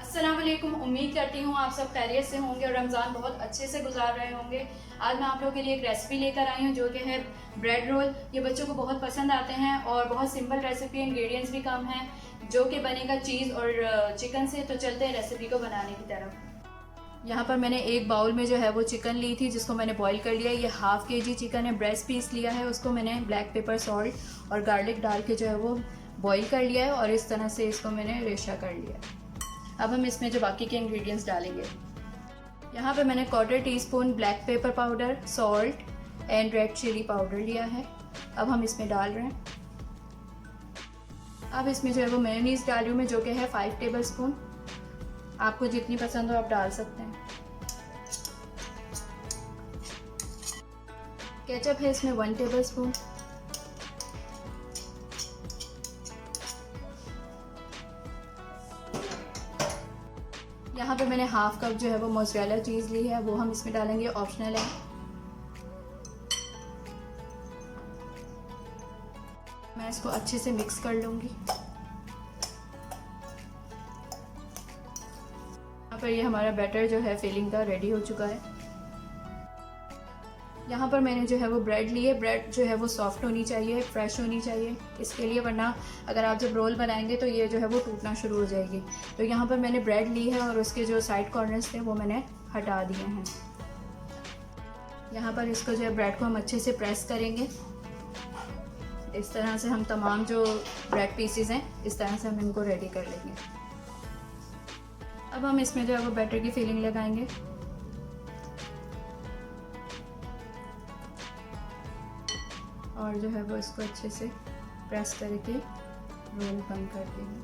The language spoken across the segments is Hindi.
अस्सलाम वालेकुम। उम्मीद करती हूँ आप सब खैरियत से होंगे और रमज़ान बहुत अच्छे से गुजार रहे होंगे। आज मैं आप लोगों के लिए एक रेसिपी लेकर आई हूँ जो कि है ब्रेड रोल। ये बच्चों को बहुत पसंद आते हैं और बहुत सिंपल रेसिपी, इंग्रेडिएंट्स भी कम हैं, जो कि बनेगा चीज़ और चिकन से। तो चलते हैं रेसिपी को बनाने की तरफ। यहाँ पर मैंने एक बाउल में जो है वो चिकन ली थी, जिसको मैंने बॉईल कर लिया है। ये हाफ़ kg चिकन है। ब्रेस्ट पीस लिया है, उसको मैंने ब्लैक पेपर, सॉल्ट और गार्लिक डाल के जो है वो बॉईल कर लिया है और इस तरह से इसको मैंने रेशा कर लिया है। अब हम इसमें जो बाकी के इंग्रेडिएंट्स डालेंगे, यहाँ पे मैंने 1/4 teaspoon black pepper powder, salt and red chilli powder लिया है। अब हम इसमें डाल रहे हैं। अब इसमें जो है वो मेयोनीज डाल रही हूँ मैं, जो कि है 5 टेबलस्पून। आपको जितनी पसंद हो आप डाल सकते हैं। केचप है इसमें 1 टेबलस्पून। यहाँ पे मैंने हाफ कप जो है वो मोज़रेला चीज़ ली है, वो हम इसमें डालेंगे, ऑप्शनल है। मैं इसको अच्छे से मिक्स कर लूँगी। यहाँ पर ये हमारा बैटर जो है फिलिंग का रेडी हो चुका है। यहाँ पर मैंने जो है वो ब्रेड ली है। ब्रेड जो है वो सॉफ्ट होनी चाहिए, फ्रेश होनी चाहिए इसके लिए, वरना अगर आप जब रोल बनाएंगे तो ये जो है वो टूटना शुरू हो जाएगी। तो यहाँ पर मैंने ब्रेड ली है और उसके जो साइड कॉर्नर्स थे वो मैंने हटा दिए हैं। यहाँ पर इसको जो है ब्रेड को हम अच्छे से प्रेस करेंगे। इस तरह से हम तमाम जो ब्रेड पीसेस हैं इस तरह से हम इनको रेडी कर लेंगे। अब हम इसमें जो है वो बैटर की फिलिंग लगाएंगे। और जो है वो इसको अच्छे से प्रेस करके रोल बंद कर देंगे।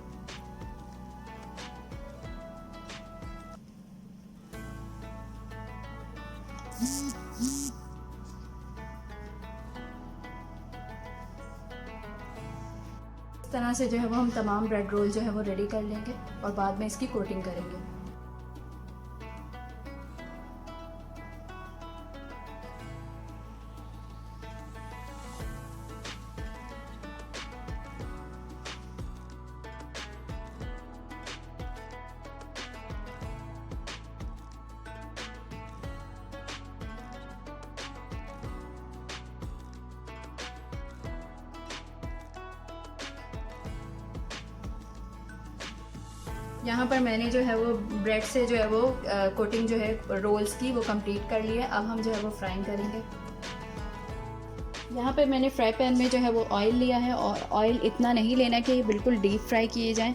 इस तरह से जो है वो हम तमाम ब्रेड रोल जो है वो रेडी कर लेंगे और बाद में इसकी कोटिंग करेंगे। यहाँ पर मैंने जो है वो ब्रेड से जो है वो कोटिंग जो है रोल्स की वो कंप्लीट कर ली है। अब हम जो है वो फ्राइंग करेंगे। यहाँ पे मैंने फ्राई पैन में जो है वो ऑयल लिया है और ऑयल इतना नहीं लेना कि ये बिल्कुल डीप फ्राई किए जाएं,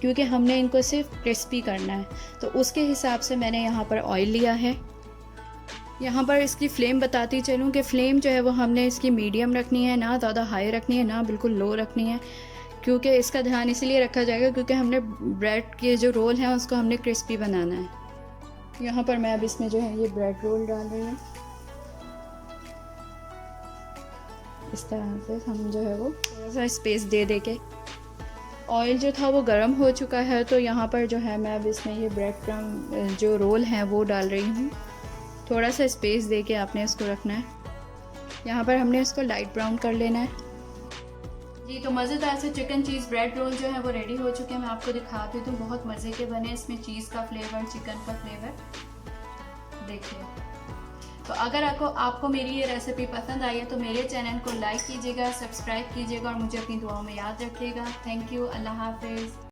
क्योंकि हमने इनको सिर्फ क्रिस्पी करना है। तो उसके हिसाब से मैंने यहाँ पर ऑयल लिया है। यहाँ पर इसकी फ्लेम बताती चलूँ कि फ्लेम जो है वो हमने इसकी मीडियम रखनी है, ना ज़्यादा हाई रखनी है, ना बिल्कुल लो रखनी है। क्योंकि इसका ध्यान इसलिए रखा जाएगा क्योंकि हमने ब्रेड के जो रोल हैं उसको हमने क्रिस्पी बनाना है। यहाँ पर मैं अब इसमें जो है ये ब्रेड रोल डाल रही हूँ। इस तरह से हम जो है वो थोड़ा सा स्पेस दे के, ऑयल जो था वो गर्म हो चुका है। तो यहाँ पर जो है मैं अब इसमें ये ब्रेड क्रम्ब जो रोल हैं वो डाल रही हूँ। थोड़ा सा स्पेस दे के आपने इसको रखना है। यहाँ पर हमने इसको लाइट ब्राउन कर लेना है जी। तो मज़ेदार से चिकन चीज़ ब्रेड रोल जो है वो रेडी हो चुके हैं। मैं आपको दिखाती हूँ, बहुत मज़े के बने। इसमें चीज़ का फ्लेवर, चिकन का फ्लेवर देखिए। तो अगर आपको मेरी ये रेसिपी पसंद आई है तो मेरे चैनल को लाइक कीजिएगा, सब्सक्राइब कीजिएगा और मुझे अपनी दुआओं में याद रखिएगा। Thank you. अल्लाह हाफिज़।